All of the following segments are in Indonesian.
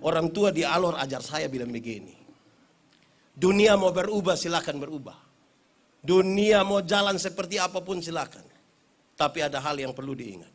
Orang tua di Alor ajar saya bilang begini. Dunia mau berubah silakan berubah. Dunia mau jalan seperti apapun silakan. Tapi ada hal yang perlu diingat.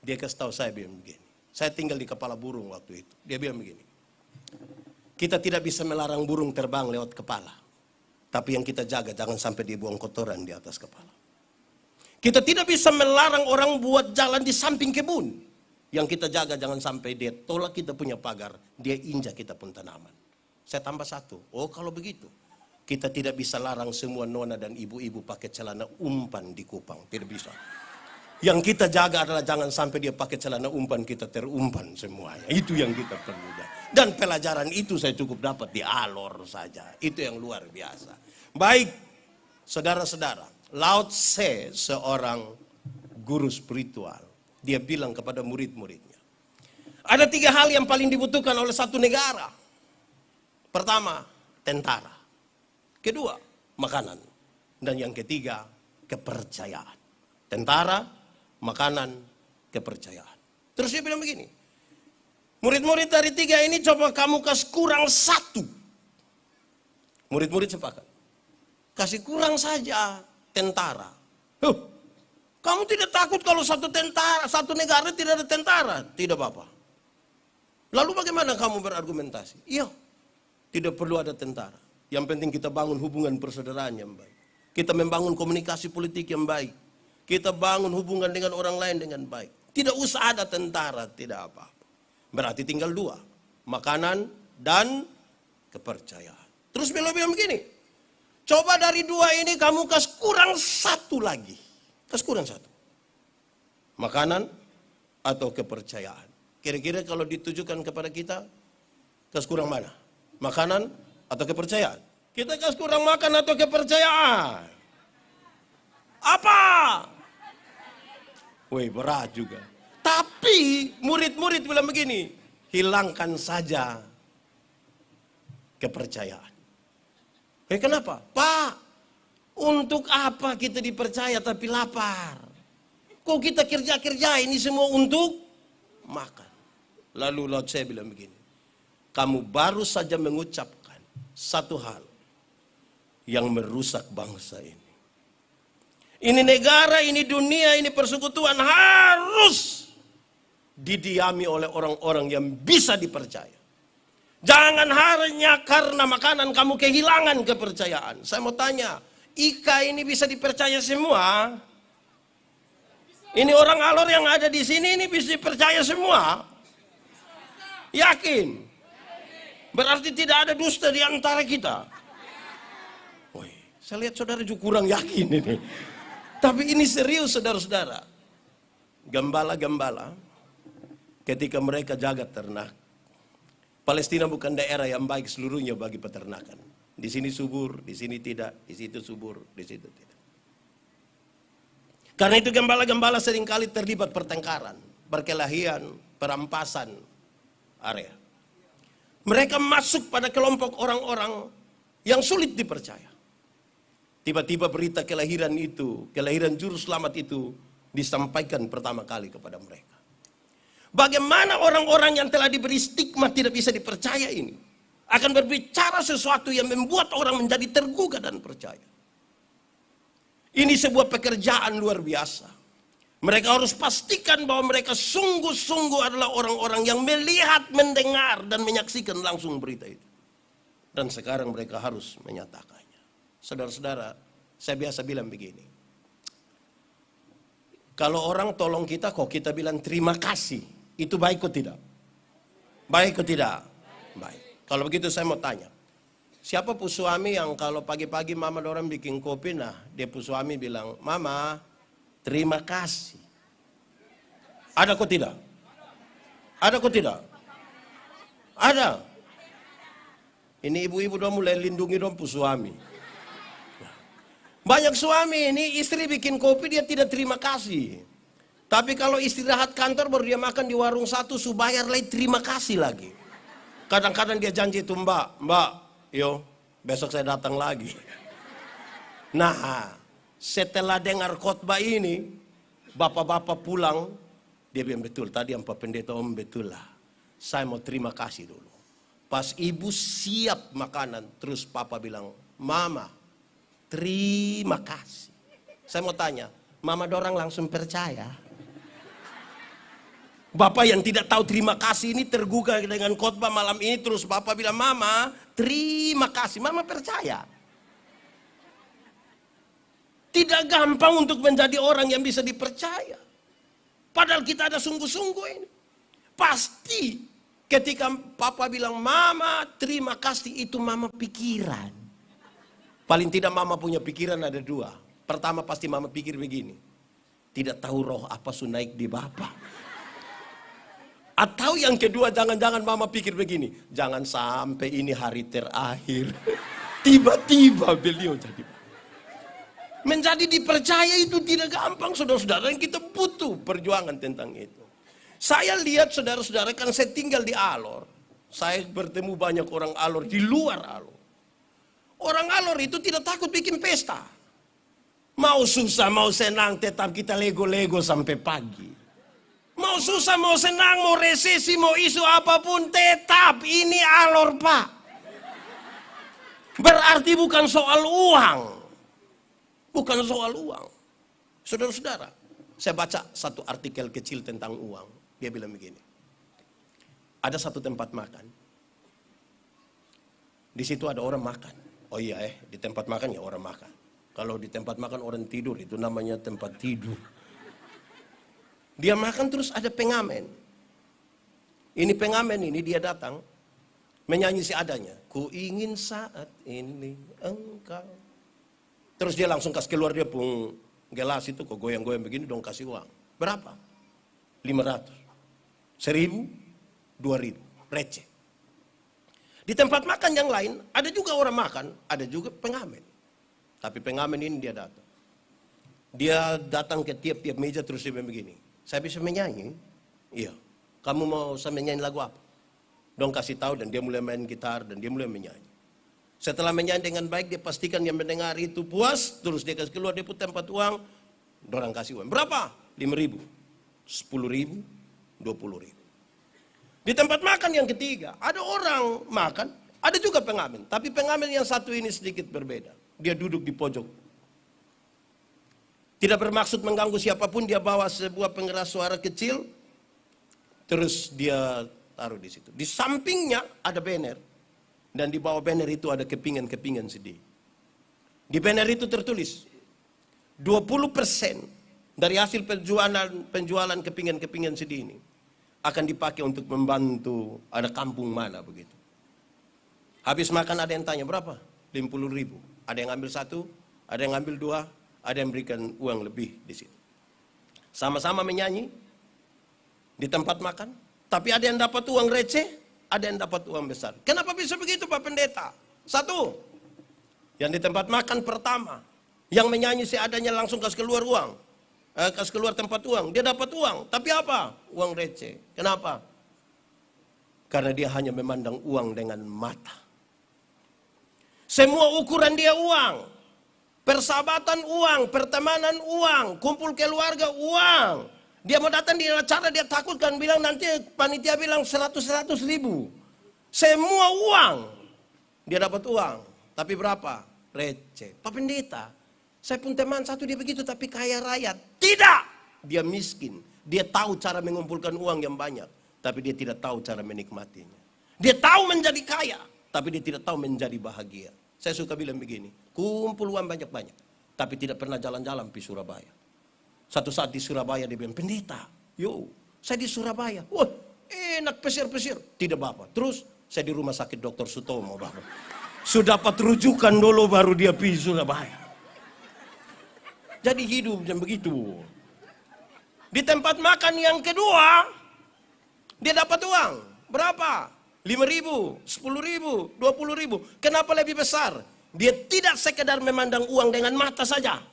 Dia kasih tahu saya bilang begini. Saya tinggal di Kepala Burung waktu itu. Dia bilang begini. Kita tidak bisa melarang burung terbang lewat kepala. Tapi yang kita jaga jangan sampai dia buang kotoran di atas kepala. Kita tidak bisa melarang orang buat jalan di samping kebun. Yang kita jaga jangan sampai dia tolak kita punya pagar, dia injak kita pun tanaman. Saya tambah satu, oh kalau begitu, kita tidak bisa larang semua nona dan ibu-ibu pakai celana umpan di Kupang, tidak bisa. Yang kita jaga adalah jangan sampai dia pakai celana umpan, kita terumpan semuanya. Itu yang kita perlu jaga. Dan pelajaran itu saya cukup dapat di Alor saja, itu yang luar biasa. Baik, saudara-saudara, Lao Tse seorang guru spiritual. Dia bilang kepada murid-muridnya. Ada 3 hal yang paling dibutuhkan oleh satu negara. Pertama, tentara. Kedua, makanan. Dan yang ketiga, kepercayaan. Tentara, makanan, kepercayaan. Terus dia bilang begini. Murid-murid dari 3 ini coba kamu kasih kurang 1. Murid-murid sepakat. Kasih kurang saja tentara. Kamu tidak takut kalau satu negara tidak ada tentara? Tidak Bapak. Lalu bagaimana kamu berargumentasi? Iya, tidak perlu ada tentara. Yang penting kita bangun hubungan persaudaraan yang baik. Kita membangun komunikasi politik yang baik. Kita bangun hubungan dengan orang lain dengan baik. Tidak usah ada tentara, tidak apa-apa. Berarti tinggal 2. Makanan dan kepercayaan. Terus beliau bilang begini. Coba dari 2 ini kamu kasih kurang 1 lagi. Kasih kurang 1. Makanan atau kepercayaan. Kira-kira kalau ditujukan kepada kita, kasih kurang mana? Makanan atau kepercayaan? Kita kasih kurang makan atau kepercayaan? Apa? Wih, berat juga. Tapi murid-murid bilang begini, hilangkan saja kepercayaan. Kenapa? Pak, untuk apa kita dipercaya tapi lapar? Kok kita kerja-kerja ini semua untuk makan? Lalu Lao Tse bilang begini, kamu baru saja mengucapkan satu hal yang merusak bangsa ini. Ini negara, ini dunia, ini persekutuan harus didiami oleh orang-orang yang bisa dipercaya. Jangan hanya karena makanan kamu kehilangan kepercayaan. Saya mau tanya, Ika ini bisa dipercaya semua? Ini orang Alor yang ada di sini ini bisa dipercaya semua? Yakin? Berarti tidak ada dusta di antara kita. Woi, saya lihat saudara juga kurang yakin ini. Tapi ini serius saudara-saudara. Gembala-gembala ketika mereka jaga ternak. Palestina bukan daerah yang baik seluruhnya bagi peternakan. Di sini subur, di sini tidak, di situ subur, di situ tidak. Karena itu gembala-gembala seringkali terlibat pertengkaran, perkelahian, perampasan area. Mereka masuk pada kelompok orang-orang yang sulit dipercaya. Tiba-tiba berita kelahiran itu, kelahiran juru selamat itu disampaikan pertama kali kepada mereka. Bagaimana orang-orang yang telah diberi stigma tidak bisa dipercaya ini akan berbicara sesuatu yang membuat orang menjadi tergugah dan percaya. Ini sebuah pekerjaan luar biasa. Mereka harus pastikan bahwa mereka sungguh-sungguh adalah orang-orang yang melihat, mendengar, dan menyaksikan langsung berita itu. Dan sekarang mereka harus menyatakannya. Saudara-saudara, saya biasa bilang begini. Kalau orang tolong kita, kok kita bilang terima kasih. Itu baik atau tidak? Baik atau tidak? Baik. Kalau begitu saya mau tanya. Siapa suami yang kalau pagi-pagi mama orang bikin kopi, nah dia suami bilang, Mama, terima kasih. Ada kok tidak? Ada kok tidak? Ada. Ini ibu-ibu dong mulai lindungi dong suami. Banyak suami ini istri bikin kopi dia tidak terima kasih. Tapi kalau istirahat kantor baru dia makan di warung satu, bayar lagi terima kasih lagi. Kadang-kadang dia janji itu mbak, yo besok saya datang lagi. Nah, setelah dengar khotbah ini, bapak-bapak pulang, dia bilang betul, tadi yang Pak Pendeta Om betul lah. saya mau terima kasih dulu. Pas ibu siap makanan, terus papa bilang, Mama, terima kasih. Saya mau tanya, Mama dorang langsung percaya? Bapak yang tidak tahu terima kasih ini tergugah dengan khotbah malam ini, terus Bapak bilang, Mama, terima kasih. Mama percaya? Tidak gampang untuk menjadi orang yang bisa dipercaya. Padahal kita ada sungguh-sungguh ini. Pasti ketika Papa bilang, Mama terima kasih, itu Mama pikiran. Paling tidak Mama punya pikiran ada dua. Pertama pasti Mama pikir begini. Tidak tahu roh apa naik di Bapak. Atau yang kedua, jangan-jangan Mama pikir begini. Jangan sampai ini hari terakhir. Tiba-tiba beliau jadi. Menjadi dipercaya itu tidak gampang, saudara-saudara. Dan kita butuh perjuangan tentang itu. Saya lihat saudara-saudara, kan saya tinggal di Alor. Saya bertemu banyak orang Alor di luar Alor. Orang Alor itu tidak takut bikin pesta. Mau susah, mau senang, tetap kita lego-lego sampai pagi. Mau susah, mau senang, mau resesi, mau isu apapun, tetap ini Alor, Pak. Berarti bukan soal uang. Bukan soal uang. Saudara-saudara, saya baca satu artikel kecil tentang uang. Dia bilang begini. Ada satu tempat makan. Di situ ada orang makan. Oh iya di tempat makan ya orang makan. Kalau di tempat makan orang tidur, itu namanya tempat tidur. Dia makan terus ada pengamen. Ini pengamen ini dia datang menyanyi seadanya. Ku ingin saat ini engkau. Terus dia langsung kasih keluar dia pun gelas itu, kok goyang-goyang begini dong, kasih uang. Berapa? 500. 1000, 2000, receh. Di tempat makan yang lain, ada juga orang makan, ada juga pengamen. Tapi pengamen ini dia datang. Dia datang ke tiap-tiap meja terus dia bilang begini. Saya bisa menyanyi? Iya. Kamu mau saya menyanyi lagu apa? Dong kasih tahu, dan dia mulai main gitar dan dia mulai menyanyi. Setelah menyanyi dengan baik, dia pastikan yang mendengar itu puas, terus dia kasih keluar, dia put tempat uang, dorang kasih uang. Berapa? 5.000, 10.000, 20.000. Di tempat makan yang ketiga, ada orang makan, ada juga pengamen. Tapi pengamen yang satu ini sedikit berbeda. Dia duduk di pojok. Tidak bermaksud mengganggu siapapun, dia bawa sebuah pengeras suara kecil, terus dia taruh di situ. Di sampingnya ada banner. Dan di bawah banner itu ada kepingan-kepingan sedih. Di banner itu tertulis, 20% dari hasil penjualan kepingan-kepingan sedih ini akan dipakai untuk membantu ada kampung mana begitu. Habis makan ada yang tanya, berapa? 50.000. Ada yang ambil satu, ada yang ambil dua, ada yang berikan uang lebih di situ. Sama-sama menyanyi di tempat makan, tapi ada yang dapat uang receh, ada yang dapat uang besar. Kenapa bisa begitu Pak Pendeta? Satu, yang di tempat makan pertama, yang menyanyi seadanya langsung kasih keluar uang. Kasih keluar tempat uang, dia dapat uang. Tapi apa? Uang receh. Kenapa? Karena dia hanya memandang uang dengan mata. Semua ukuran dia uang. Persahabatan uang, pertemanan uang, kumpul keluarga uang. Dia mau datang di acara, dia takut kan bilang nanti panitia bilang 100 ribu. Semua uang. Dia dapat uang. Tapi berapa? Receh. Pak Pendeta, saya pun teman satu dia begitu tapi kaya raya. Tidak. Dia miskin. Dia tahu cara mengumpulkan uang yang banyak. Tapi dia tidak tahu cara menikmatinya. Dia tahu menjadi kaya. Tapi dia tidak tahu menjadi bahagia. Saya suka bilang begini. Kumpul uang banyak-banyak. Tapi tidak pernah jalan-jalan di Surabaya. Satu saat di Surabaya dia bilang, Pendeta, saya di Surabaya. Wah, enak pesir-pesir. Tidak Bapak. Terus saya di rumah sakit Dr. Sutomo Bapak. Sudah dapat rujukan dulu baru dia pergi Surabaya. Jadi hidup dan begitu. Di tempat makan yang kedua, dia dapat uang. Berapa? 5.000, 10.000, 20.000. Kenapa lebih besar? Dia tidak sekedar memandang uang dengan mata saja.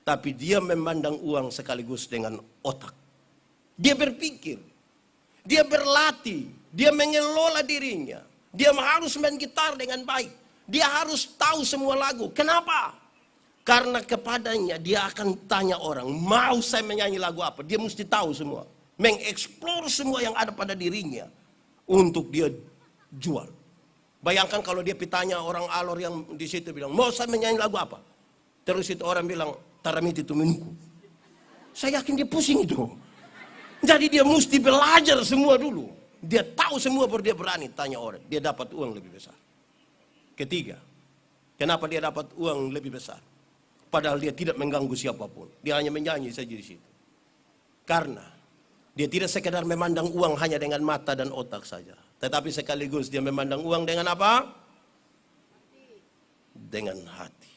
Tapi dia memandang uang sekaligus dengan otak. Dia berpikir. Dia berlatih. Dia mengelola dirinya. Dia harus main gitar dengan baik. Dia harus tahu semua lagu. Kenapa? Karena kepadanya dia akan tanya orang, mau saya menyanyi lagu apa? Dia mesti tahu semua. Mengeksplor semua yang ada pada dirinya. untuk dia jual. Bayangkan kalau dia pitanya orang Alor yang di situ bilang, mau saya menyanyi lagu apa? Terus itu orang bilang, Taramiti Tumenku. Saya yakin dia pusing itu. Jadi dia mesti belajar semua dulu. Dia tahu semua baru dia berani tanya orang. Dia dapat uang lebih besar. Ketiga, kenapa dia dapat uang lebih besar? Padahal dia tidak mengganggu siapapun. Dia hanya menyanyi saja di situ. Karena dia tidak sekedar memandang uang hanya dengan mata dan otak saja. Tetapi sekaligus dia memandang uang dengan apa? Dengan hati.